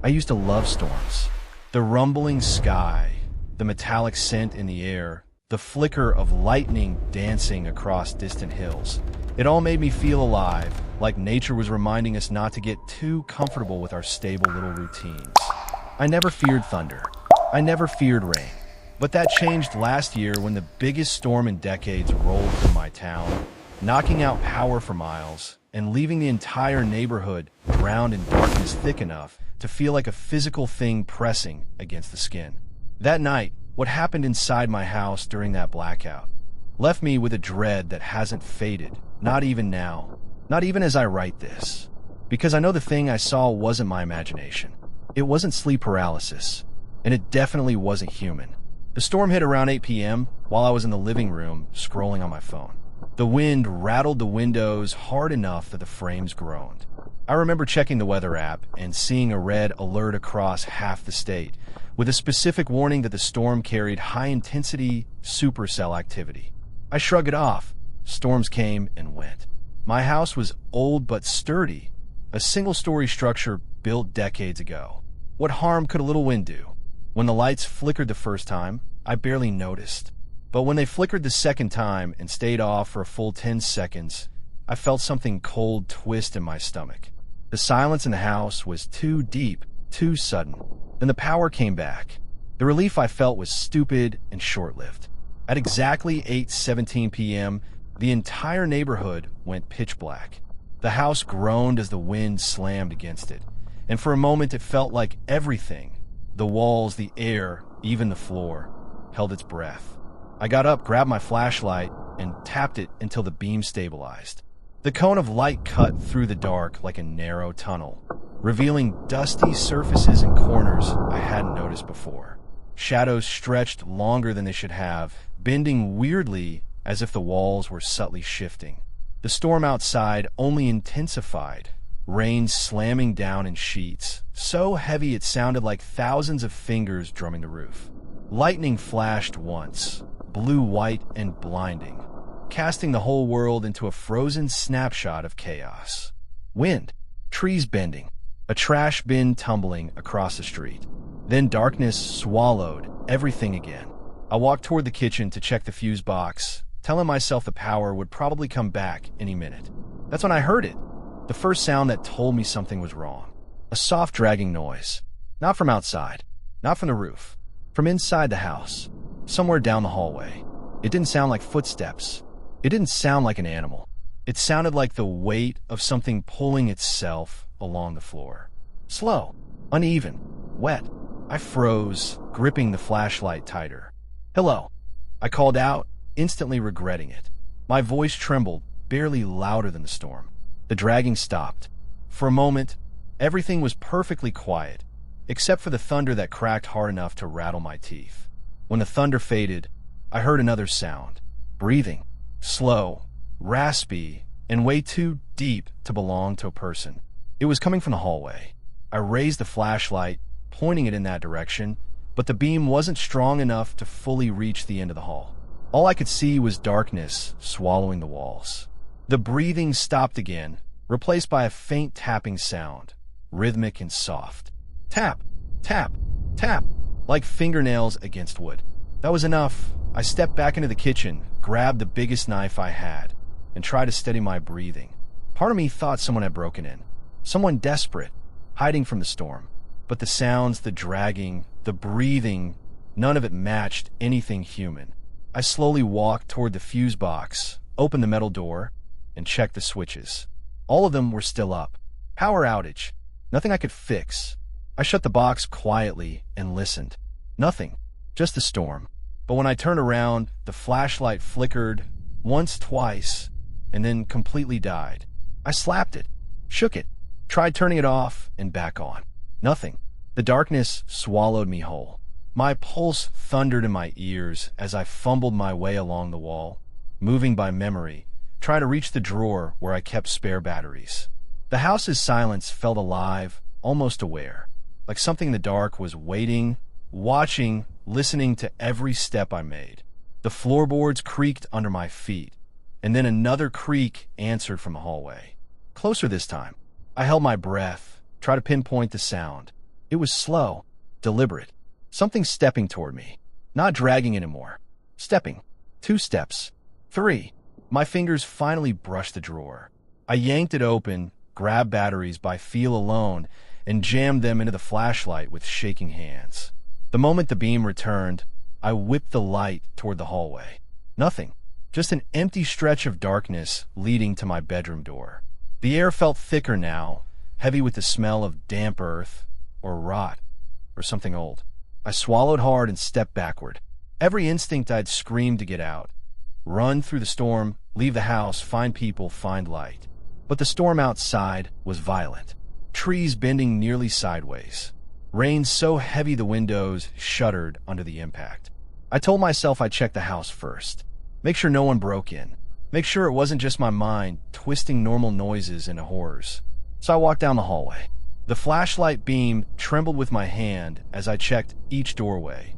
I used to love storms. The rumbling sky, the metallic scent in the air, the flicker of lightning dancing across distant hills. It all made me feel alive, like nature was reminding us not to get too comfortable with our stable little routines. I never feared thunder. I never feared rain. But that changed last year when the biggest storm in decades rolled through my town, knocking out power for miles and leaving the entire neighborhood drowned in darkness thick enough to feel like a physical thing pressing against the skin. That night, what happened inside my house during that blackout left me with a dread that hasn't faded, not even now, not even as I write this. Because I know the thing I saw wasn't my imagination. It wasn't sleep paralysis, and it definitely wasn't human. The storm hit around 8 p.m. while I was in the living room scrolling on my phone. The wind rattled the windows hard enough that the frames groaned. I remember checking the weather app and seeing a red alert across half the state, with a specific warning that the storm carried high-intensity supercell activity. I shrugged it off. Storms came and went. My house was old but sturdy, a single-story structure built decades ago. What harm could a little wind do? When the lights flickered the first time, I barely noticed. But when they flickered the second time and stayed off for a full 10 seconds, I felt something cold twist in my stomach. The silence in the house was too deep, too sudden. Then the power came back. The relief I felt was stupid and short-lived. At exactly 8:17 p.m., the entire neighborhood went pitch black. The house groaned as the wind slammed against it, and for a moment it felt like everything, the walls, the air, even the floor, held its breath. I got up, grabbed my flashlight, and tapped it until the beam stabilized. The cone of light cut through the dark like a narrow tunnel, revealing dusty surfaces and corners I hadn't noticed before. Shadows stretched longer than they should have, bending weirdly as if the walls were subtly shifting. The storm outside only intensified, rain slamming down in sheets, so heavy it sounded like thousands of fingers drumming the roof. Lightning flashed once, blue, white, and blinding, casting the whole world into a frozen snapshot of chaos. Wind, trees bending, a trash bin tumbling across the street. Then darkness swallowed everything again. I walked toward the kitchen to check the fuse box, telling myself the power would probably come back any minute. That's when I heard it, the first sound that told me something was wrong. A soft dragging noise. Not from outside, not from the roof, from inside the house, somewhere down the hallway. It didn't sound like footsteps. It didn't sound like an animal. It sounded like the weight of something pulling itself along the floor. Slow, uneven, wet. I froze, gripping the flashlight tighter. "Hello," I called out, instantly regretting it. My voice trembled, barely louder than the storm. The dragging stopped. For a moment, everything was perfectly quiet, except for the thunder that cracked hard enough to rattle my teeth. When the thunder faded, I heard another sound. Breathing. Slow, raspy, and way too deep to belong to a person. It was coming from the hallway. I raised the flashlight, pointing it in that direction, but the beam wasn't strong enough to fully reach the end of the hall. All I could see was darkness swallowing the walls. The breathing stopped again, replaced by a faint tapping sound, rhythmic and soft. Tap, tap, tap, like fingernails against wood. That was enough. I stepped back into the kitchen, grabbed the biggest knife I had, and tried to steady my breathing. Part of me thought someone had broken in. Someone desperate, hiding from the storm. But the sounds, the dragging, the breathing, none of it matched anything human. I slowly walked toward the fuse box, opened the metal door, and checked the switches. All of them were still up. Power outage. Nothing I could fix. I shut the box quietly and listened. Nothing. Just the storm. But when I turned around, the flashlight flickered once, twice, and then completely died. I slapped it, shook it, tried turning it off and back on. Nothing. The darkness swallowed me whole. My pulse thundered in my ears as I fumbled my way along the wall, moving by memory, trying to reach the drawer where I kept spare batteries. The house's silence felt alive, almost aware, like something in the dark was waiting, watching, listening to every step I made. The floorboards creaked under my feet, and then another creak answered from the hallway. Closer this time. I held my breath, tried to pinpoint the sound. It was slow, deliberate. Something stepping toward me. Not dragging anymore. Stepping. 2 steps. 3. My fingers finally brushed the drawer. I yanked it open, grabbed batteries by feel alone, and jammed them into the flashlight with shaking hands. The moment the beam returned, I whipped the light toward the hallway. Nothing. Just an empty stretch of darkness leading to my bedroom door. The air felt thicker now, heavy with the smell of damp earth, or rot, or something old. I swallowed hard and stepped backward. Every instinct I'd screamed to get out. Run through the storm, leave the house, find people, find light. But the storm outside was violent. Trees bending nearly sideways. Rain so heavy the windows shuddered under the impact. I told myself I'd check the house first. Make sure no one broke in. Make sure it wasn't just my mind twisting normal noises into horrors. So I walked down the hallway. The flashlight beam trembled with my hand as I checked each doorway.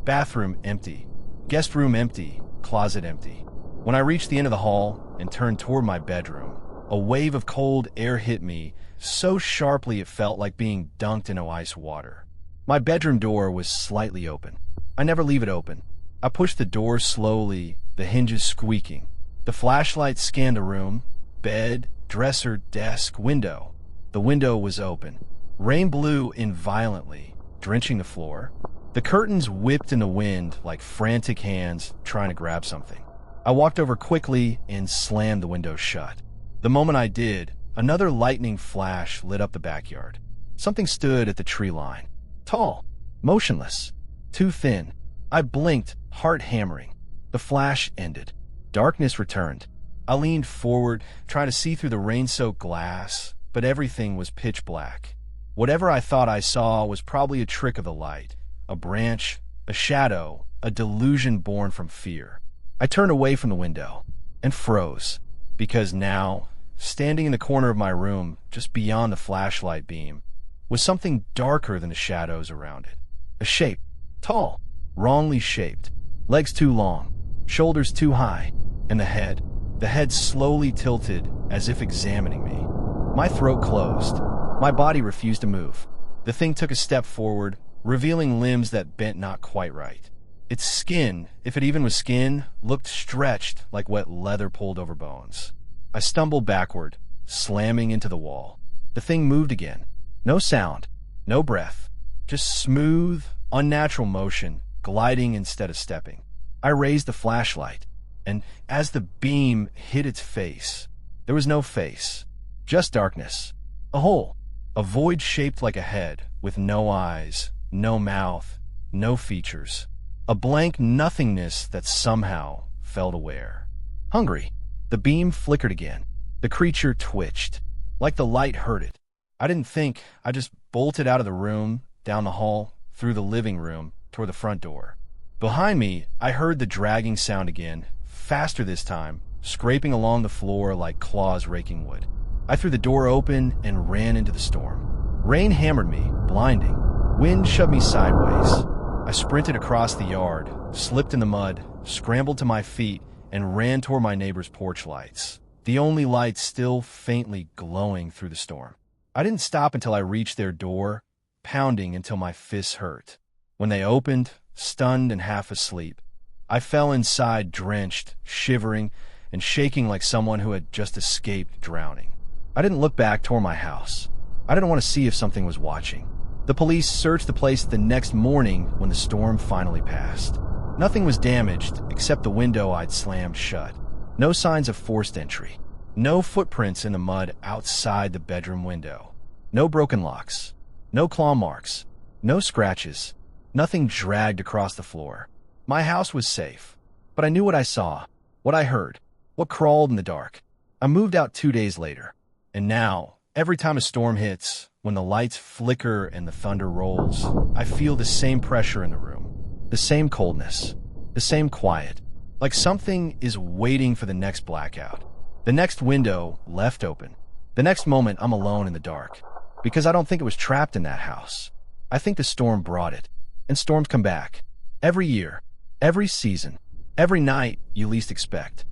Bathroom empty. Guest room empty. Closet empty. When I reached the end of the hall and turned toward my bedroom, a wave of cold air hit me so sharply it felt like being dunked into ice water. My bedroom door was slightly open. I never leave it open. I pushed the door slowly, the hinges squeaking. The flashlight scanned the room, bed, dresser, desk, window. The window was open. Rain blew in violently, drenching the floor. The curtains whipped in the wind like frantic hands trying to grab something. I walked over quickly and slammed the window shut. The moment I did, another lightning flash lit up the backyard. Something stood at the tree line. Tall, motionless, too thin. I blinked, heart hammering. The flash ended. Darkness returned. I leaned forward, trying to see through the rain-soaked glass, but everything was pitch black. Whatever I thought I saw was probably a trick of the light, a branch, a shadow, a delusion born from fear. I turned away from the window and froze, because now, standing in the corner of my room, just beyond the flashlight beam, was something darker than the shadows around it. A shape, tall, wrongly shaped, legs too long, shoulders too high, and the head slowly tilted as if examining me. My throat closed. My body refused to move. The thing took a step forward, revealing limbs that bent not quite right. Its skin, if it even was skin, looked stretched like wet leather pulled over bones. I stumbled backward, slamming into the wall. The thing moved again. No sound, no breath, just smooth, unnatural motion, gliding instead of stepping. I raised the flashlight, and as the beam hit its face, there was no face, just darkness. A hole, a void shaped like a head, with no eyes, no mouth, no features. A blank nothingness that somehow felt aware. Hungry. The beam flickered again. The creature twitched, like the light hurt it. I didn't think. I just bolted out of the room, down the hall, through the living room, toward the front door. Behind me, I heard the dragging sound again, faster this time, scraping along the floor like claws raking wood. I threw the door open and ran into the storm. Rain hammered me, blinding. Wind shoved me sideways. I sprinted across the yard, slipped in the mud, scrambled to my feet, and ran toward my neighbor's porch lights, the only lights still faintly glowing through the storm. I didn't stop until I reached their door, pounding until my fists hurt. When they opened, stunned and half asleep, I fell inside drenched, shivering, and shaking like someone who had just escaped drowning. I didn't look back toward my house. I didn't want to see if something was watching. The police searched the place the next morning when the storm finally passed. Nothing was damaged except the window I'd slammed shut. No signs of forced entry. No footprints in the mud outside the bedroom window. No broken locks. No claw marks. No scratches. Nothing dragged across the floor. My house was safe. But I knew what I saw, what I heard, what crawled in the dark. I moved out 2 days later. And now, every time a storm hits, when the lights flicker and the thunder rolls, I feel the same pressure in the room, the same coldness, the same quiet, like something is waiting for the next blackout, the next window left open. The next moment I'm alone in the dark, because I don't think it was trapped in that house. I think the storm brought it, and storms come back, every year, every season, every night you least expect.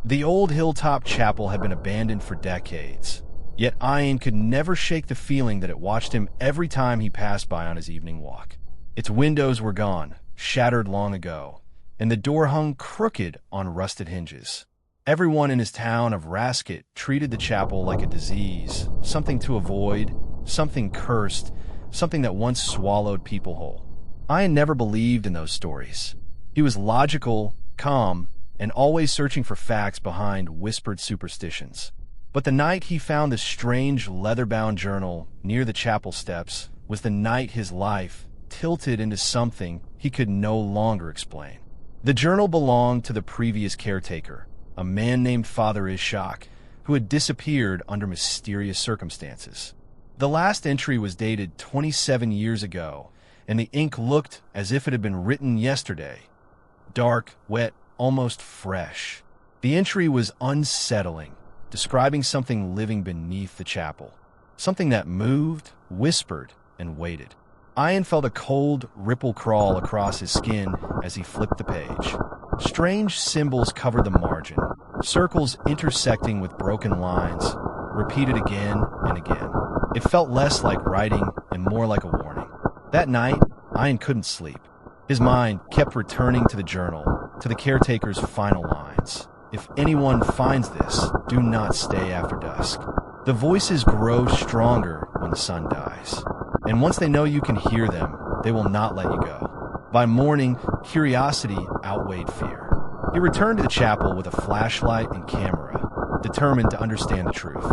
The old hilltop chapel had been abandoned for decades. Yet Ian could never shake the feeling that it watched him every time he passed by on his evening walk. Its windows were gone, shattered long ago, and the door hung crooked on rusted hinges. Everyone in his town of Rasket treated the chapel like a disease, something to avoid, something cursed, something that once swallowed people whole. Ian never believed in those stories. He was logical, calm, and always searching for facts behind whispered superstitions. But the night he found the strange leather-bound journal near the chapel steps was the night his life tilted into something he could no longer explain. The journal belonged to the previous caretaker, a man named Father Ishak, who had disappeared under mysterious circumstances. The last entry was dated 27 years ago, and the ink looked as if it had been written yesterday. Dark, wet, almost fresh. The entry was unsettling, describing something living beneath the chapel. Something that moved, whispered, and waited. Ian felt a cold ripple crawl across his skin as he flipped the page. Strange symbols covered the margin, circles intersecting with broken lines, repeated again and again. It felt less like writing and more like a warning. That night, Ian couldn't sleep. His mind kept returning to the journal, to the caretaker's final lines. If anyone finds this, do not stay after dusk. The voices grow stronger when the sun dies. And once they know you can hear them, they will not let you go. By morning, curiosity outweighed fear. He returned to the chapel with a flashlight and camera, determined to understand the truth.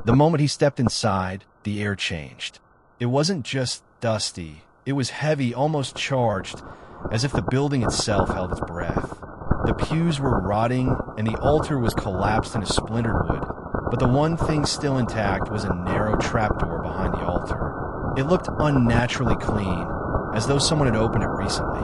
The moment he stepped inside, the air changed. It wasn't just dusty, it was heavy, almost charged, as if the building itself held its breath. The pews were rotting, and the altar was collapsed into splintered wood, but the one thing still intact was a narrow trapdoor behind the altar. It looked unnaturally clean, as though someone had opened it recently.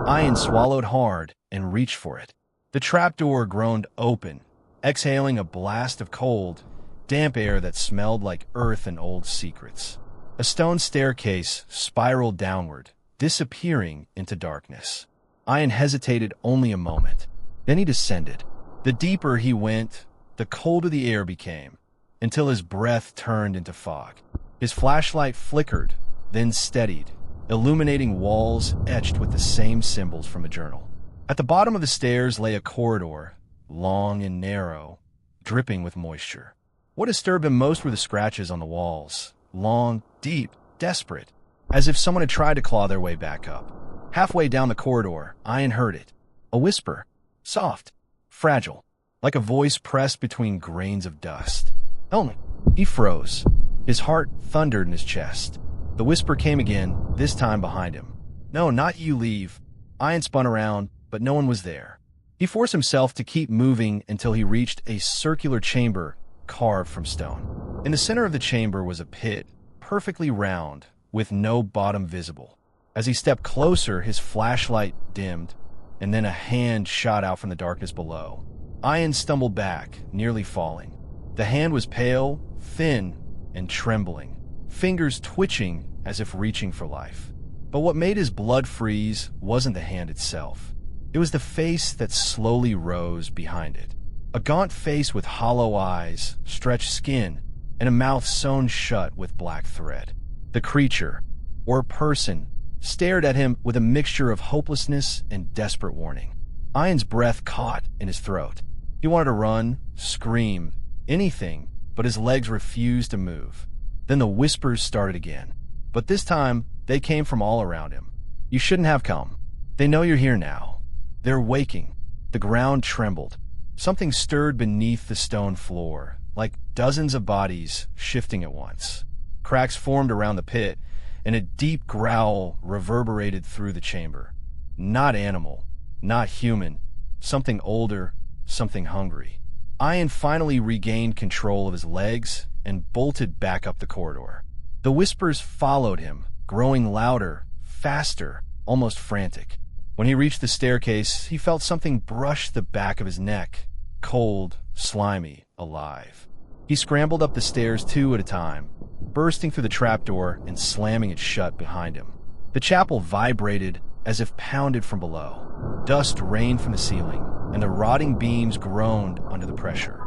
Ian swallowed hard and reached for it. The trapdoor groaned open, exhaling a blast of cold, damp air that smelled like earth and old secrets. A stone staircase spiraled downward, disappearing into darkness. Ian hesitated only a moment. Then he descended. The deeper he went, the colder the air became, until his breath turned into fog. His flashlight flickered, then steadied, illuminating walls etched with the same symbols from a journal. At the bottom of the stairs lay a corridor, long and narrow, dripping with moisture. What disturbed him most were the scratches on the walls, long, deep, desperate, as if someone had tried to claw their way back up. Halfway down the corridor, Ian heard it. A whisper, soft, fragile, like a voice pressed between grains of dust. Only. He froze. His heart thundered in his chest. The whisper came again, this time behind him. No, not you, leave. Ian spun around, but no one was there. He forced himself to keep moving until he reached a circular chamber carved from stone. In the center of the chamber was a pit, perfectly round, with no bottom visible. As he stepped closer, his flashlight dimmed, and then a hand shot out from the darkness below. Ian stumbled back, nearly falling. The hand was pale, thin, and trembling, fingers twitching as if reaching for life. But what made his blood freeze wasn't the hand itself. It was the face that slowly rose behind it. A gaunt face with hollow eyes, stretched skin, and a mouth sewn shut with black thread. The creature, or person, stared at him with a mixture of hopelessness and desperate warning. Ian's breath caught in his throat. He wanted to run, scream, anything, but his legs refused to move. Then the whispers started again. But this time, they came from all around him. You shouldn't have come. They know you're here now. They're waking. The ground trembled. Something stirred beneath the stone floor, like dozens of bodies shifting at once. Cracks formed around the pit, and a deep growl reverberated through the chamber. Not animal, not human, something older, something hungry. Ian finally regained control of his legs and bolted back up the corridor. The whispers followed him, growing louder, faster, almost frantic. When he reached the staircase, he felt something brush the back of his neck, cold, slimy, alive. He scrambled up the stairs two at a time, bursting through the trapdoor and slamming it shut behind him. The chapel vibrated as if pounded from below. Dust rained from the ceiling, and the rotting beams groaned under the pressure.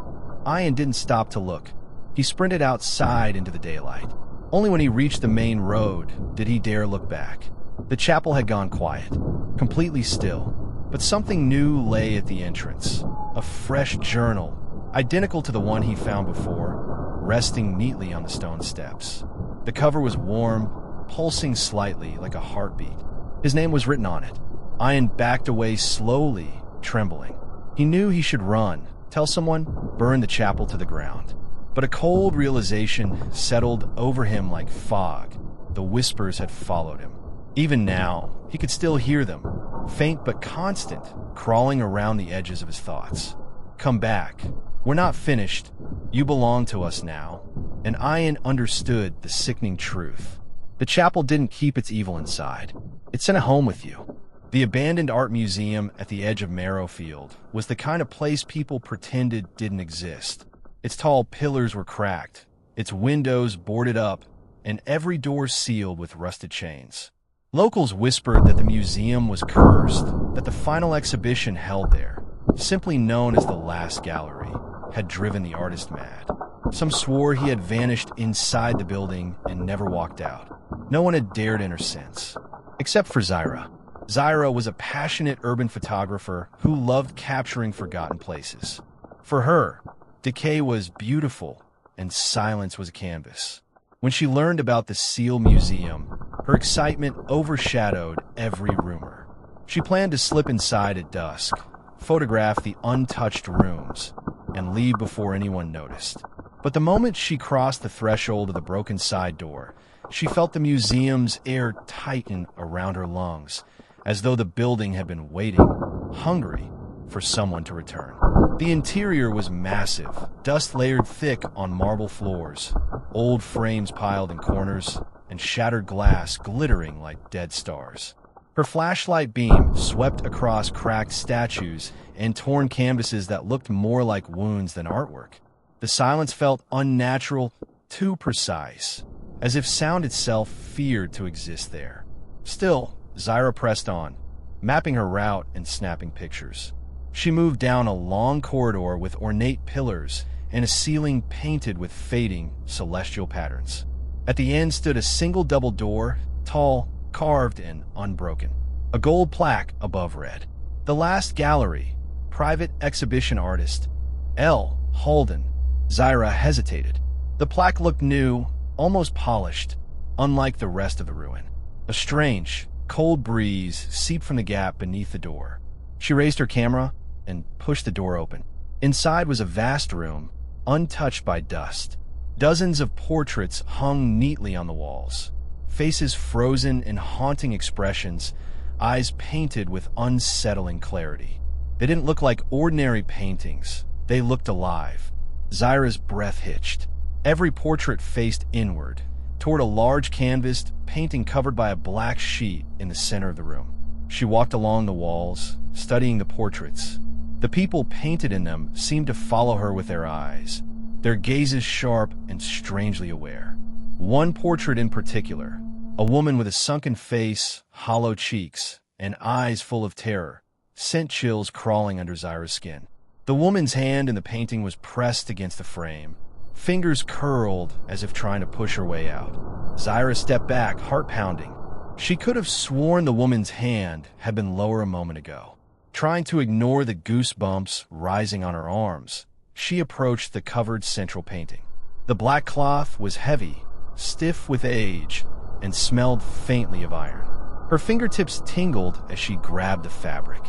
Ian didn't stop to look. He sprinted outside into the daylight. Only when he reached the main road did he dare look back. The chapel had gone quiet, completely still, but something new lay at the entrance. A fresh journal, identical to the one he found before, resting neatly on the stone steps. The cover was warm, pulsing slightly like a heartbeat. His name was written on it. Ian backed away slowly, trembling. He knew he should run, tell someone, burn the chapel to the ground. But a cold realization settled over him like fog. The whispers had followed him. Even now, he could still hear them, faint but constant, crawling around the edges of his thoughts. Come back. We're not finished. You belong to us now. And Ian understood the sickening truth. The chapel didn't keep its evil inside. It sent it home with you. The abandoned art museum at the edge of Marrowfield was the kind of place people pretended didn't exist. Its tall pillars were cracked, its windows boarded up, and every door sealed with rusted chains. Locals whispered that the museum was cursed, that the final exhibition held there, simply known as the Last Gallery, had driven the artist mad. Some swore he had vanished inside the building and never walked out. No one had dared enter since, except for Zyra. Zyra was a passionate urban photographer who loved capturing forgotten places. For her, decay was beautiful and silence was a canvas. When she learned about the Seal Museum, her excitement overshadowed every rumor. She planned to slip inside at dusk, photograph the untouched rooms, and leave before anyone noticed. But the moment she crossed the threshold of the broken side door, she felt the museum's air tighten around her lungs, as though the building had been waiting, hungry, for someone to return. The interior was massive, dust layered thick on marble floors, old frames piled in corners, and shattered glass glittering like dead stars. Her flashlight beam swept across cracked statues and torn canvases that looked more like wounds than artwork. The silence felt unnatural, too precise, as if sound itself feared to exist there. Still, Zyra pressed on, mapping her route and snapping pictures. She moved down a long corridor with ornate pillars and a ceiling painted with fading, celestial patterns. At the end stood a single double door, tall, carved, and unbroken. A gold plaque above read, "The Last Gallery, Private Exhibition Artist, L. Holden." Zyra hesitated. The plaque looked new, almost polished, unlike the rest of the ruin. A strange, cold breeze seeped from the gap beneath the door. She raised her camera and pushed the door open. Inside was a vast room, untouched by dust. Dozens of portraits hung neatly on the walls, faces frozen in haunting expressions, eyes painted with unsettling clarity. They didn't look like ordinary paintings. They looked alive. Zyra's breath hitched. Every portrait faced inward, toward a large canvas painting covered by a black sheet in the center of the room. She walked along the walls, studying the portraits. The people painted in them seemed to follow her with their eyes, their gazes sharp and strangely aware. One portrait in particular, a woman with a sunken face, hollow cheeks, and eyes full of terror, sent chills crawling under Zyra's skin. The woman's hand in the painting was pressed against the frame, fingers curled as if trying to push her way out. Zyra stepped back, heart pounding. She could have sworn the woman's hand had been lower a moment ago. Trying to ignore the goosebumps rising on her arms, she approached the covered central painting. The black cloth was heavy, stiff with age, and smelled faintly of iron. Her fingertips tingled as she grabbed the fabric.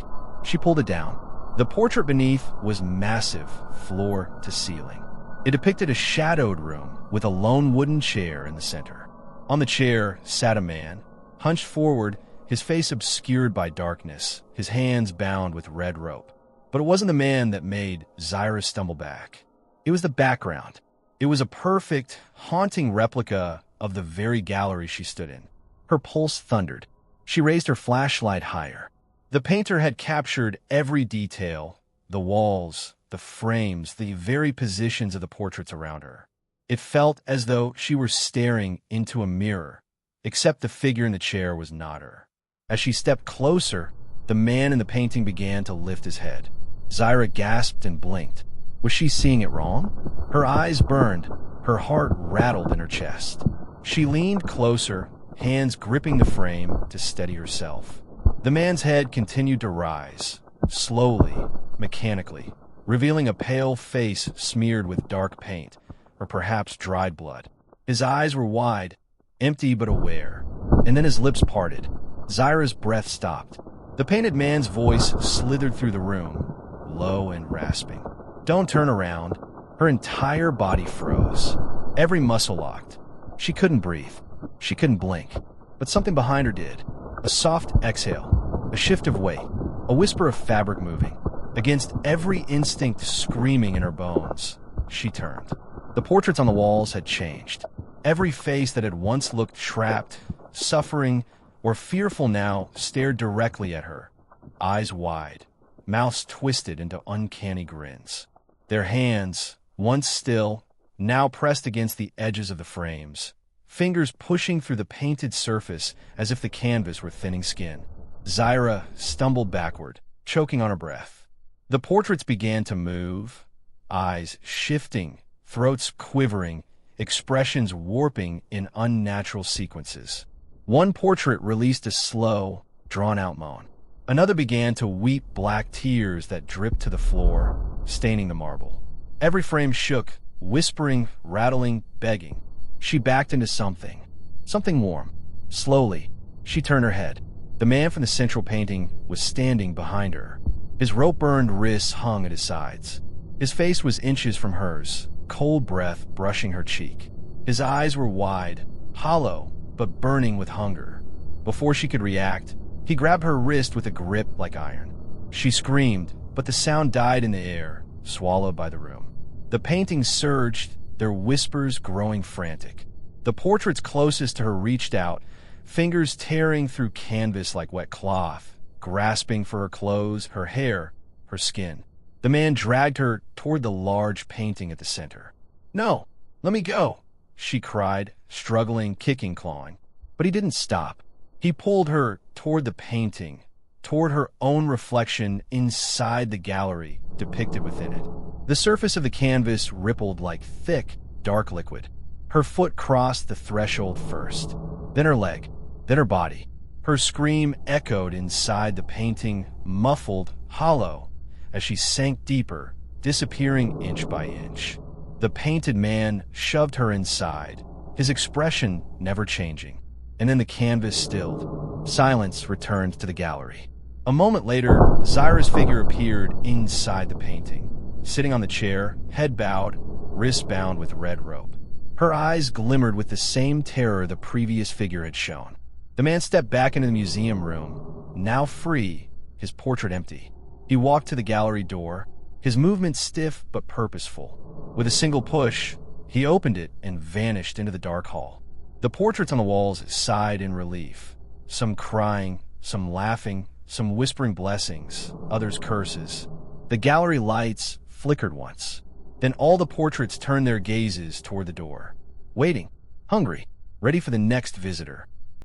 She pulled it down. The portrait beneath was massive, floor to ceiling. It depicted a shadowed room with a lone wooden chair in the center. On the chair sat a man, hunched forward, his face obscured by darkness, his hands bound with red rope. But it wasn't the man that made Zyra stumble back. It was the background. It was a perfect, haunting replica of the very gallery she stood in. Her pulse thundered. She raised her flashlight higher. The painter had captured every detail, the walls, the frames, the very positions of the portraits around her. It felt as though she were staring into a mirror, except the figure in the chair was not her. As she stepped closer, the man in the painting began to lift his head. Zyra gasped and blinked. Was she seeing it wrong? Her eyes burned, Her heart rattled in her chest. She leaned closer, hands gripping the frame to steady herself. The man's head continued to rise, slowly, mechanically, revealing a pale face smeared with dark paint, or perhaps dried blood. His eyes were wide, empty but aware, and then his lips parted. Zyra's breath stopped. The painted man's voice slithered through the room, low and rasping. "Don't turn around." Her entire body froze. Every muscle locked. She couldn't breathe. She couldn't blink. But something behind her did. A soft exhale, a shift of weight, a whisper of fabric moving. Against every instinct screaming in her bones, she turned. The portraits on the walls had changed. Every face that had once looked trapped, suffering, or fearful now stared directly at her, eyes wide, mouths twisted into uncanny grins. Their hands, once still, now pressed against the edges of the frames, fingers pushing through the painted surface as if the canvas were thinning skin. Zyra stumbled backward, choking on her breath. The portraits began to move, eyes shifting, throats quivering, expressions warping in unnatural sequences. One portrait released a slow, drawn-out moan. Another began to weep black tears that dripped to the floor, staining the marble. Every frame shook, whispering, rattling, begging. She backed into something warm. Slowly, she turned her head. The man from the central painting was standing behind her. His rope-burned wrists hung at his sides. His face was inches from hers, cold breath brushing her cheek. His eyes were wide, hollow, but burning with hunger. Before she could react, he grabbed her wrist with a grip like iron. She screamed, but the sound died in the air, swallowed by the room. The paintings surged, their whispers growing frantic. The portraits closest to her reached out, fingers tearing through canvas like wet cloth, grasping for her clothes, her hair, her skin. The man dragged her toward the large painting at the center. "No, let me go," she cried, struggling, kicking, clawing. But he didn't stop. He pulled her toward the painting, toward her own reflection inside the gallery depicted within it. The surface of the canvas rippled like thick, dark liquid. Her foot crossed the threshold first, then her leg, then her body. Her scream echoed inside the painting, muffled, hollow, as she sank deeper, disappearing inch by inch. The painted man shoved her inside, his expression never changing. And then the canvas stilled. Silence returned to the gallery. A moment later, Zyra's figure appeared inside the painting, sitting on the chair, head bowed, wrists bound with red rope. Her eyes glimmered with the same terror the previous figure had shown. The man stepped back into the museum room, now free, his portrait empty. He walked to the gallery door, his movement stiff but purposeful. With a single push, he opened it and vanished into the dark hall. The portraits on the walls sighed in relief, some crying, some laughing, some whispering blessings, others curses. The gallery lights flickered once. Then all the portraits turned their gazes toward the door, waiting, hungry, ready for the next visitor.